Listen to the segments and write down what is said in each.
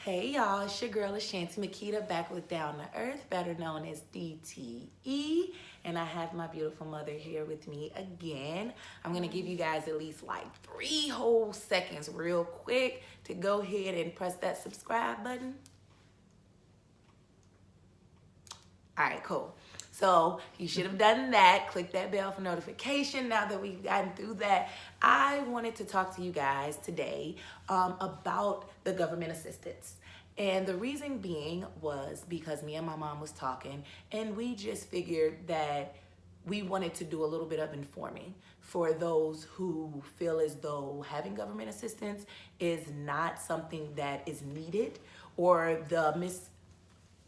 Hey y'all, it's your girl Ashanti Makita back with Down to Earth, better known as DTE. And I have my beautiful mother here with me again. I'm gonna give you guys at least like 3 whole seconds real quick to go ahead and press that subscribe button. All right, cool. So you should have done that. Click that bell for notification. Now that we've gotten through that, I wanted to talk to you guys today about the government assistance. And the reason being was because me and my mom was talking, and we just figured that we wanted to do a little bit of informing for those who feel as though having government assistance is not something that is needed, or the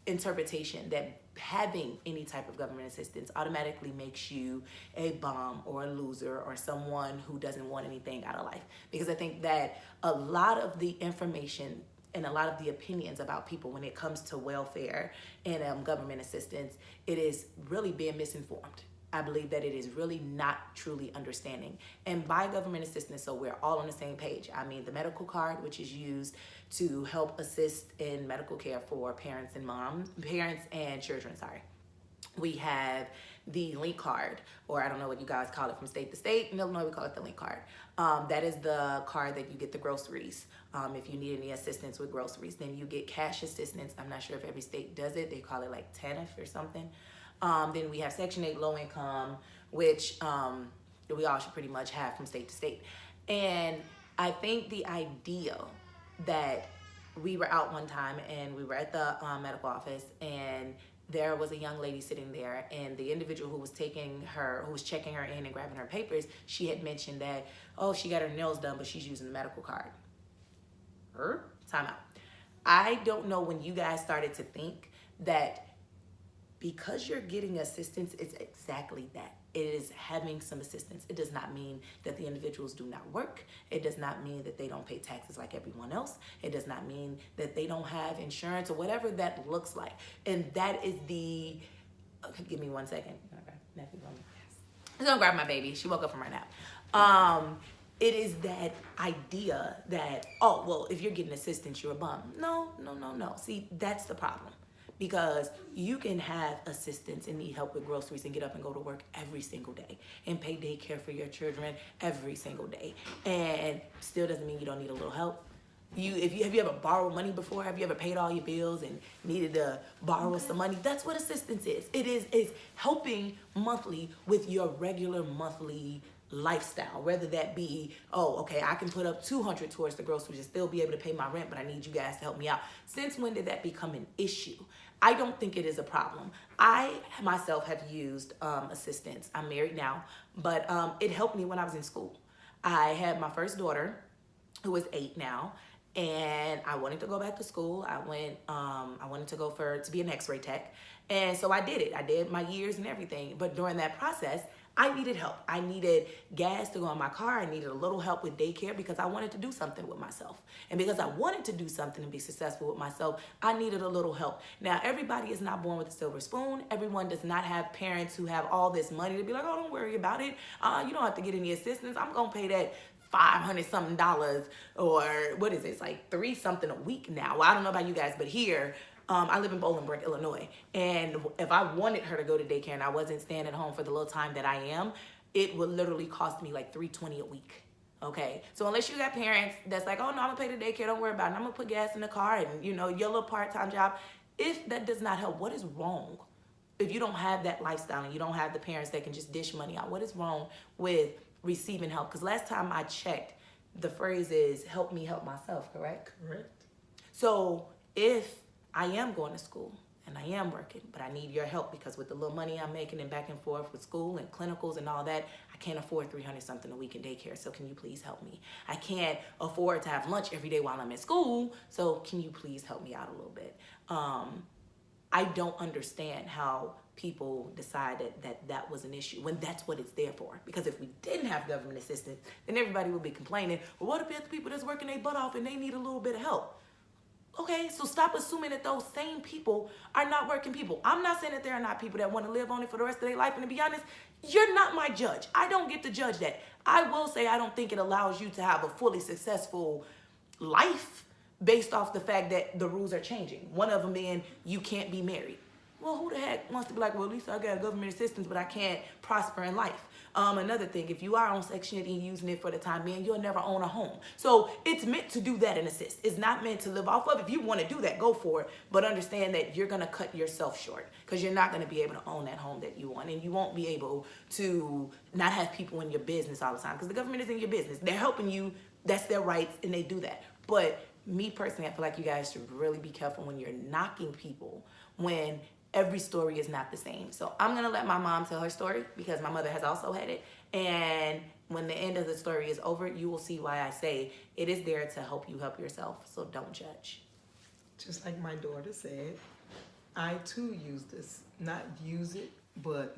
misinterpretation that having any type of government assistance automatically makes you a bum or a loser or someone who doesn't want anything out of life. Because I think that a lot of the information and a lot of the opinions about people when it comes to welfare and government assistance, it is really being misinformed. I believe that it is really not truly understanding. And by government assistance, so we're all on the same page, I mean the medical card, which is used to help assist in medical care for parents and children, sorry. We have the link card, or I don't know what you guys call it from state to state. In Illinois, we call it the link card. That is the card that you get the groceries. If you need any assistance with groceries, then you get cash assistance. I'm not sure if every state does it. They call it like TANF or something. Then we have Section 8 low income, which we all should pretty much have from state to state. And I think the idea that we were out one time and we were at the medical office, and there was a young lady sitting there, and the individual who was checking her in and grabbing her papers, she had mentioned that, oh, she got her nails done, but she's using the medical card. Time out. I don't know when you guys started to think that because you're getting assistance, it's exactly that. It is having some assistance. It does not mean that the individuals do not work. It does not mean that they don't pay taxes like everyone else. It does not mean that they don't have insurance or whatever that looks like. And that is okay, give me 1 second. Okay, nephew, I'm gonna grab my baby. She woke up from her nap. It is that idea that, oh, well, if you're getting assistance, you're a bum. No. See, that's the problem. Because you can have assistance and need help with groceries and get up and go to work every single day and pay daycare for your children every single day. And still doesn't mean you don't need a little help. Have you ever borrowed money before? Have you ever paid all your bills and needed to borrow some money? That's what assistance is. It's helping monthly with your regular monthly lifestyle, whether that be, oh, okay, I can put up $200 towards the groceries and still be able to pay my rent, but I need you guys to help me out. Since when did that become an issue? I don't think it is a problem. I myself have used assistance. I'm married now, but it helped me when I was in school. I had my first daughter, who is 8 now, and I wanted to go back to school. I wanted to go to be an x-ray tech. And so I did it. I did my years and everything. But during that process, I needed help. I needed gas to go in my car. I needed a little help with daycare because I wanted to do something with myself. And because I wanted to do something and be successful with myself, I needed a little help. Now, everybody is not born with a silver spoon. Everyone does not have parents who have all this money to be like, oh, don't worry about it. You don't have to get any assistance. I'm going to pay that $500 something, or what is it? It's like $3 something a week now. Well, I don't know about you guys, but here, I live in Bolingbrook, Illinois, and if I wanted her to go to daycare and I wasn't staying at home for the little time that I am, it would literally cost me like $320 a week. Okay, so unless you got parents that's like, oh no, I'm gonna pay the daycare, don't worry about it, I'm gonna put gas in the car and your little part-time job. If that does not help, what is wrong? If you don't have that lifestyle and you don't have the parents that can just dish money out, what is wrong with receiving help? Because last time I checked, the phrase is help me help myself, correct? Correct. So if I am going to school and I am working, but I need your help because with the little money I'm making and back and forth with school and clinicals and all that, I can't afford $300 something a week in daycare. So can you please help me? I can't afford to have lunch every day while I'm at school. So can you please help me out a little bit? I don't understand how people decided that was an issue when that's what it's there for. Because if we didn't have government assistance, then everybody would be complaining, well, what about the people that's working their butt off and they need a little bit of help? Okay, so stop assuming that those same people are not working people. I'm not saying that there are not people that want to live on it for the rest of their life. And to be honest, you're not my judge. I don't get to judge that. I will say I don't think it allows you to have a fully successful life based off the fact that the rules are changing. One of them being you can't be married. Well, who the heck wants to be like, well, at least I got government assistance, but I can't prosper in life. Another thing, if you are on Section 8 and using it for the time being, you'll never own a home. So it's meant to do that and assist. It's not meant to live off of. If you want to do that, go for it. But understand that you're going to cut yourself short because you're not going to be able to own that home that you want. And you won't be able to not have people in your business all the time because the government is in your business. They're helping you. That's their rights, and they do that. But me personally, I feel like you guys should really be careful when you're knocking people when every story is not the same. So I'm going to let my mom tell her story because my mother has also had it. And when the end of the story is over, you will see why I say it is there to help you help yourself. So don't judge. Just like my daughter said, I too use this, not use it, but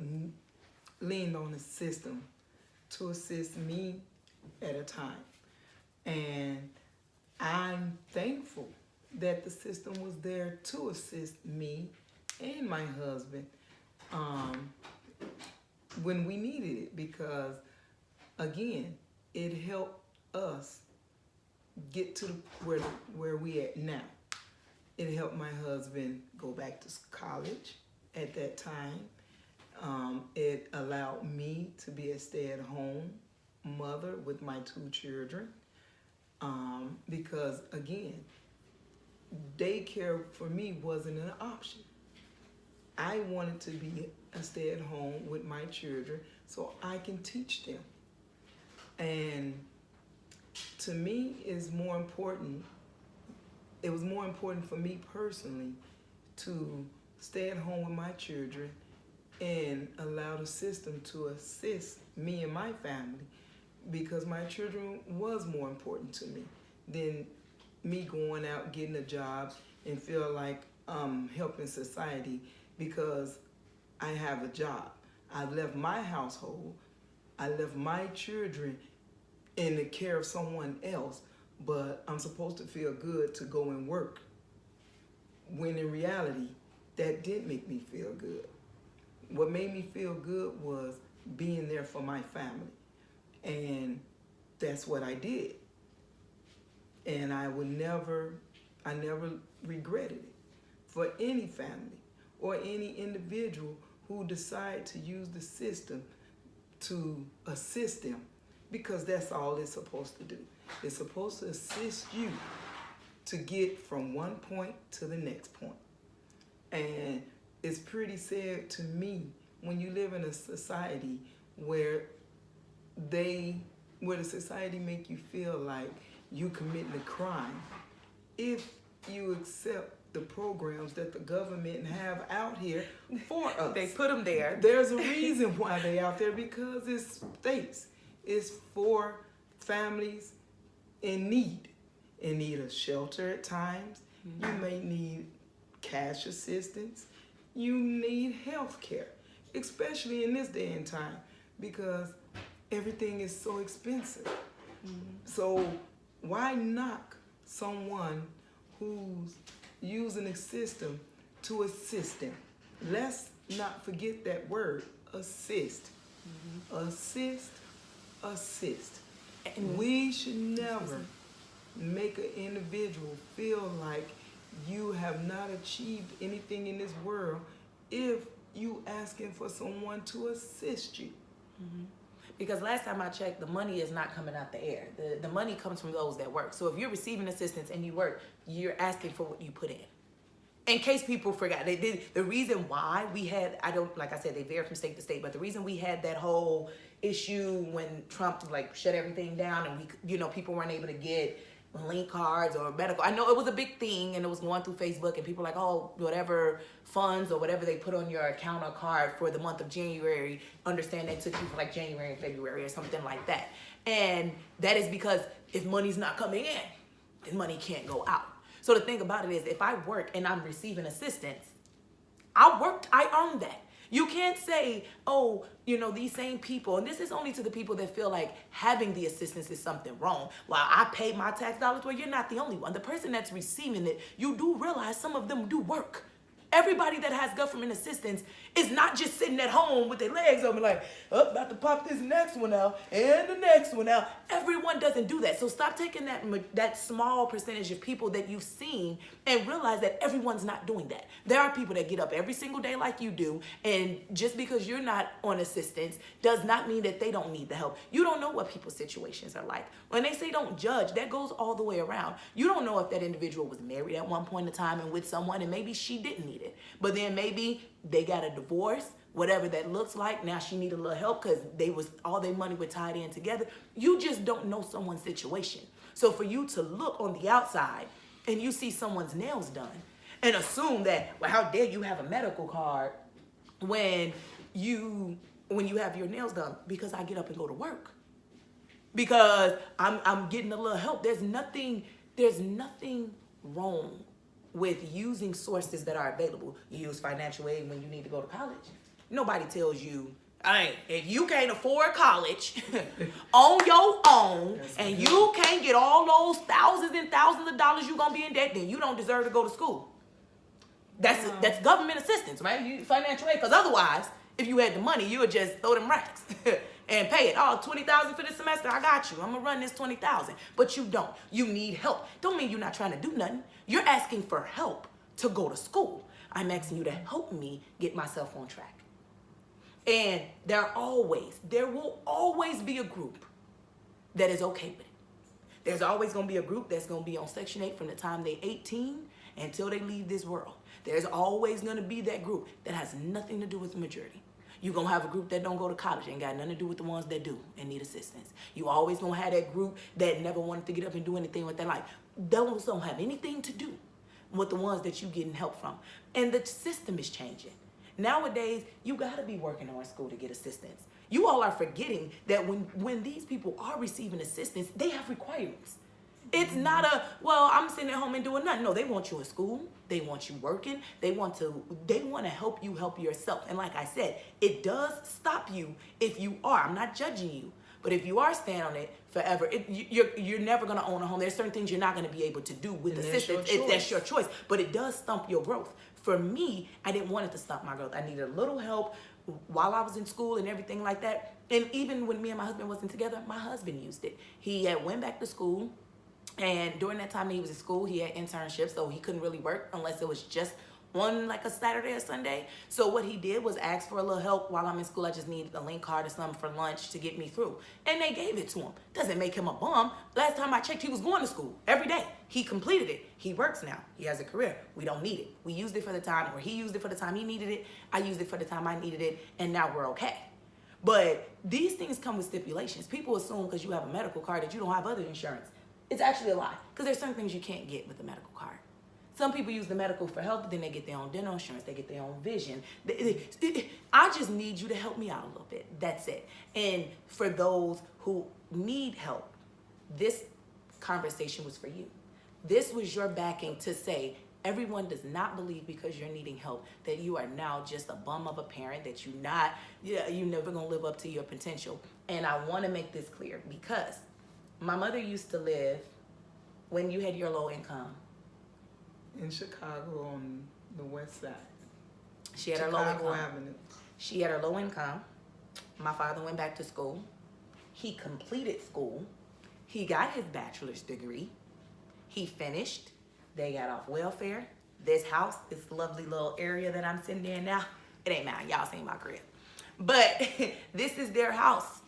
leaned on the system to assist me at a time. And I'm thankful that the system was there to assist me and my husband when we needed it, because again, it helped us get to where we at now. It helped my husband go back to college at that time. It allowed me to be a stay-at-home mother with my 2 children, because again, daycare for me wasn't an option. I wanted to be a stay-at-home with my children so I can teach them. And to me, it was more important for me personally to stay at home with my children and allow the system to assist me and my family, because my children was more important to me than me going out getting a job and feel like helping society because I have a job. I left my household, I left my children in the care of someone else, but I'm supposed to feel good to go and work, when in reality, that didn't make me feel good. What made me feel good was being there for my family, and that's what I did. And I never regretted it for any family or any individual who decide to use the system to assist them, because that's all it's supposed to do. It's supposed to assist you to get from one point to the next point. And it's pretty sad to me when you live in a society where the society make you feel like you committing a crime if you accept the programs that the government have out here for us. They put them there. There's a reason why they out there, because it's states. It's for families in need of shelter at times. Mm-hmm. You may need cash assistance. You need health care, especially in this day and time, because everything is so expensive. Mm-hmm. So why knock someone who's using a system to assist them? Let's not forget that word, assist. Mm-hmm. Assist. And we should never make an individual feel like you have not achieved anything in this world if you asking for someone to assist you. Mm-hmm. Because last time I checked, the money is not coming out the air. The money comes from those that work. So if you're receiving assistance and you work, you're asking for what you put in. In case people forgot, the reason why we had, like I said, they vary from state to state, but the reason we had that whole issue when Trump shut everything down and people weren't able to get link cards or medical. I know it was a big thing and it was going through Facebook and people were like, oh, whatever funds or whatever they put on your account or card for the month of January, understand they took you for January and February or something like that. And that is because if money's not coming in, then money can't go out. So the thing about it is, if I work and I'm receiving assistance, I earned that. You can't say, oh, these same people, and this is only to the people that feel like having the assistance is something wrong. Well, I paid my tax dollars. Well, you're not the only one. The person that's receiving it, you do realize some of them do work. Everybody that has government assistance is not just sitting at home with their legs open like, oh, about to pop this next one out and the next one out. Everyone doesn't do that. So stop taking that small percentage of people that you've seen and realize that everyone's not doing that. There are people that get up every single day like you do, and just because you're not on assistance does not mean that they don't need the help. You don't know what people's situations are like. When they say don't judge, that goes all the way around. You don't know if that individual was married at one point in time and with someone, and maybe she didn't need it. But then maybe they got a divorce, whatever that looks like. Now she needed a little help because all their money was tied in together. You just don't know someone's situation. So for you to look on the outside and you see someone's nails done and assume that, well, how dare you have a medical card when you have your nails done? Because I get up and go to work. Because I'm getting a little help. There's nothing wrong with using sources that are available. You use financial aid when you need to go to college. Nobody tells you, if you can't afford college on your own and you can't get all those thousands and thousands of dollars you're gonna be in debt, then you don't deserve to go to school. That's government assistance, right? Financial aid, because otherwise, if you had the money, you would just throw them racks and pay it. Oh, $20,000 for this semester, I got you. I'm gonna run this $20,000. But you don't. You need help. Don't mean you're not trying to do nothing. You're asking for help to go to school. I'm asking you to help me get myself on track. And there will always be a group that is okay with it. There's always gonna be a group that's gonna be on Section 8 from the time they're 18 until they leave this world. There's always gonna be that group that has nothing to do with the majority. You're gonna have a group that don't go to college, ain't got nothing to do with the ones that do and need assistance. You always gonna have that group that never wanted to get up and do anything with their life. Those don't have anything to do with the ones that you getting help from. And the system is changing. Nowadays, you gotta be working on school to get assistance. You all are forgetting that when these people are receiving assistance, they have requirements. It's not I'm sitting at home and doing nothing. No, they want you in school. They want you working. They want to help you help yourself. And like I said, it does stop you if you are. I'm not judging you. But if you are staying on it forever, you're never going to own a home. There's certain things you're not going to be able to do with assistance. That's your choice. But it does stump your growth. For me, I didn't want it to stump my growth. I needed a little help while I was in school and everything like that. And even when me and my husband wasn't together, my husband used it. He had went back to school. And during that time that he was in school, he had internships, so he couldn't really work unless it was just on like a Saturday or Sunday. So what he did was ask for a little help while I'm in school. I just needed a link card or something for lunch to get me through. And they gave it to him. Doesn't make him a bum. Last time I checked, he was going to school every day. He completed it. He works now. He has a career. We don't need it. We used it for the time, or he used it for the time he needed it. I used it for the time I needed it, and now we're okay. But these things come with stipulations. People assume because you have a medical card that you don't have other insurance. It's actually a lie, because there's certain things you can't get with the medical card. Some people use the medical for health, but then they get their own dental insurance, they get their own vision. I just need you to help me out a little bit. That's it. And for those who need help, this conversation was for you. This was your backing to say, everyone does not believe because you're needing help that you are now just a bum of a parent, that you're never gonna live up to your potential. And I wanna make this clear, because my mother used to live when you had your low income. In Chicago on the west side. She had her low income. Avenue. She had her low income. My father went back to school. He completed school. He got his bachelor's degree. He finished. They got off welfare. This house, this lovely little area that I'm sitting in now, it ain't mine. Y'all seen my crib. But this is their house.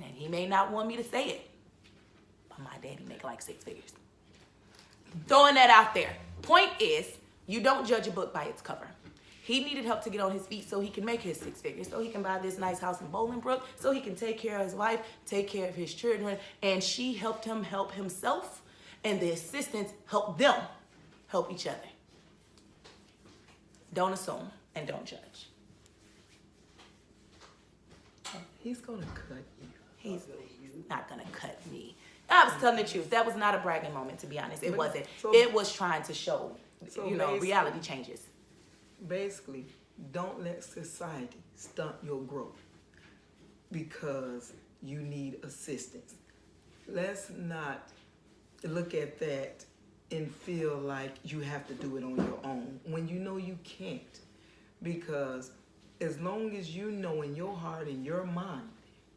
And he may not want me to say it, my daddy make like 6 figures. Throwing that out there. Point is, you don't judge a book by its cover. He needed help to get on his feet so he can make his 6 figures, so he can buy this nice house in Bolingbrook, so he can take care of his wife, take care of his children, and she helped him help himself, and the assistants helped them help each other. Don't assume and don't judge. He's gonna cut you. He's not gonna cut me. I was telling the truth. That was not a bragging moment, to be honest. It wasn't. It was trying to show, reality changes. Basically, don't let society stunt your growth because you need assistance. Let's not look at that and feel like you have to do it on your own when you know you can't. Because as long as you know in your heart and your mind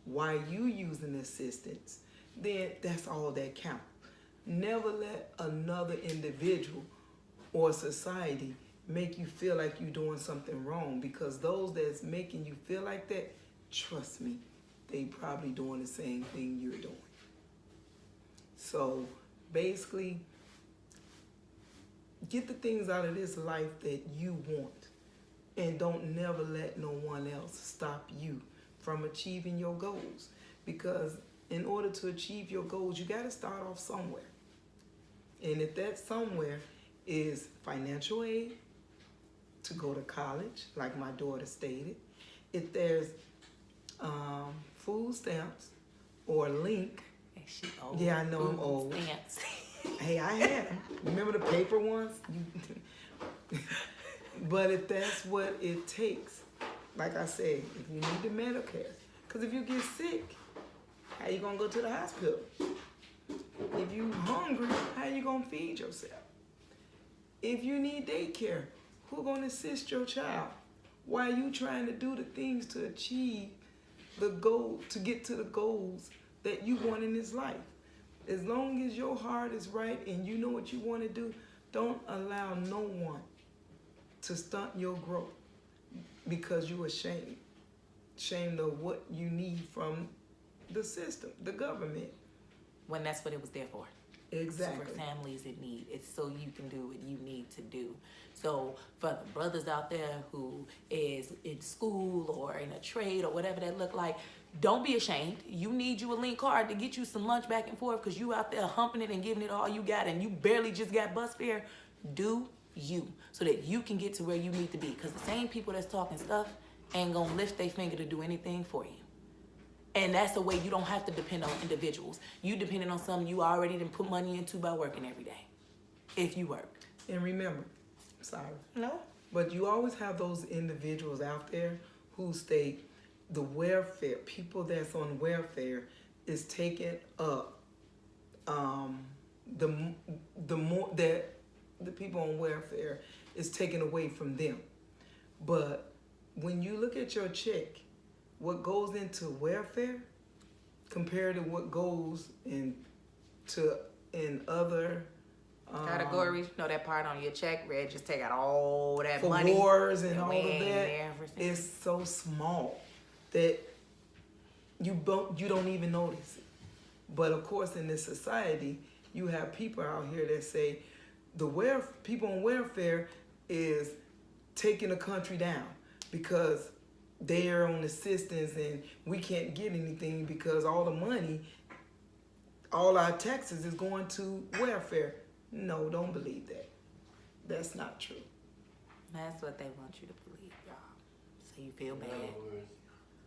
why you using assistance, then that's all that counts. Never let another individual or society make you feel like you're doing something wrong, because those that's making you feel like that, trust me, they probably doing the same thing you're doing. So basically, get the things out of this life that you want, and don't never let no one else stop you from achieving your goals. Because in order to achieve your goals, you got to start off somewhere. And if that somewhere is financial aid to go to college, like my daughter stated, if there's food stamps or link. And she old. Yeah, I know I'm old. Stamps. Hey, I had them. Remember the paper ones? But if that's what it takes, like I said, if you need the Medicare, because if you get sick, how you gonna go to the hospital? If you hungry, how you gonna feed yourself? If you need daycare, who gonna assist your child while you trying to do the things to achieve the goal, to get to the goals that you want in this life? As long as your heart is right and you know what you want to do, don't allow no one to stunt your growth because you're ashamed of what you need from the system, the government. When that's what it was there for. Exactly. So for families in need. It's so you can do what you need to do. So for the brothers out there who is in school or in a trade or whatever that look like, don't be ashamed. You need you a link card to get you some lunch back and forth because you out there humping it and giving it all you got and you barely just got bus fare. Do you, so that you can get to where you need to be. Because the same people that's talking stuff ain't gonna lift their finger to do anything for you. And that's the way you don't have to depend on individuals. You depending on something you already done put money into by working every day. If you work. And remember, sorry. No. But you always have those individuals out there who state the welfare, people that's on welfare is taking up the more that the people on welfare is taken away from them. But when you look at your check, what goes into welfare compared to what goes in other categories, you know that part on your check, Red, just take out all that for money. wars and all of that, it's so small that you don't even notice it. But of course, in this society, you have people out here that say people on welfare is taking the country down because they are on assistance and we can't get anything because all the money, all our taxes is going to welfare. No, don't believe that. That's not true. That's what they want you to believe, y'all. So you feel bad. In other words,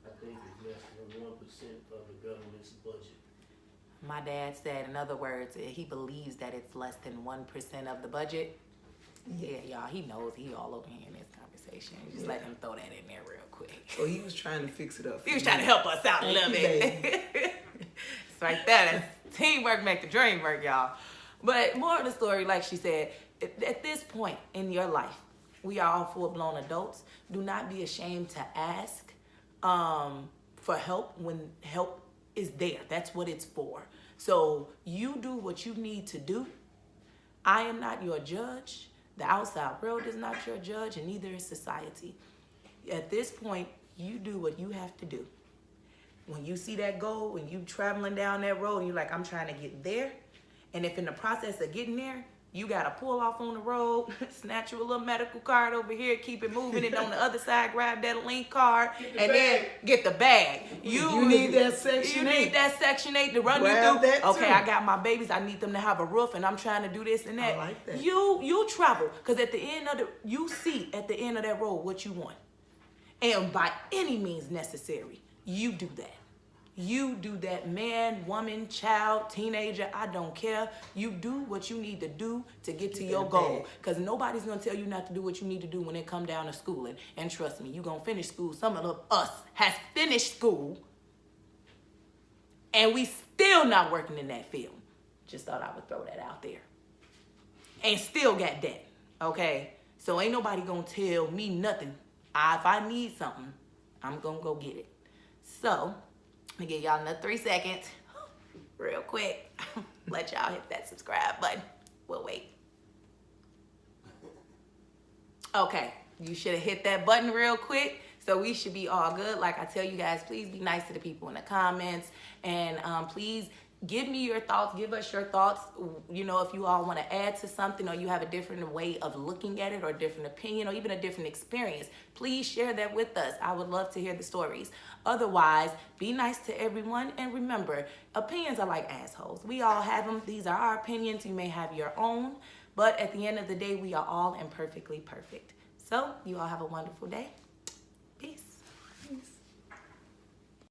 I think it's less than 1% of the government's budget. My dad said, in other words, he believes that it's less than 1% of the budget. Yeah, y'all, he knows he all over here in this conversation. Just let him throw that in there real quick. So he was trying to fix it up. He was trying to help us out a little bit. It's right there. That's teamwork make the dream work, y'all. But more of the story, like she said, at this point in your life, we are all full-blown adults. Do not be ashamed to ask for help when help is there. That's what it's for. So you do what you need to do. I am not your judge. The outside world is not your judge, and neither is society. At this point, you do what you have to do. When you see that goal, when you traveling down that road, and you're like, I'm trying to get there. And if in the process of getting there, you got to pull off on the road, snatch you a little medical card over here, keep it moving, and on the other side, grab that link card, and then get the bag. You need that Section 8. You need that Section 8 to run Grab you through. that too. Okay, I got my babies. I need them to have a roof, and I'm trying to do this and that. I like that. You travel, because at the end of you see at the end of that road what you want. And by any means necessary, you do that. You do that, man, woman, child, teenager, I don't care. You do what you need to do to get to your goal. Because nobody's going to tell you not to do what you need to do when it come down to schooling. And trust me, you're going to finish school. Some of us has finished school, and we still not working in that field. Just thought I would throw that out there. and still got debt. Okay? So ain't nobody gonna tell me nothing. If I need something, I'm gonna go get it. So, let me give y'all another 3 seconds. Real quick. Let y'all hit that subscribe button. We'll wait. Okay, you should have hit that button real quick. So we should be all good. Like I tell you guys, please be nice to the people in the comments. And please give me your thoughts. Give us your thoughts. You know, if you all want to add to something or you have a different way of looking at it or a different opinion or even a different experience, please share that with us. I would love to hear the stories. Otherwise, be nice to everyone. And remember, opinions are like assholes. We all have them. These are our opinions. You may have your own. But at the end of the day, we are all imperfectly perfect. So you all have a wonderful day.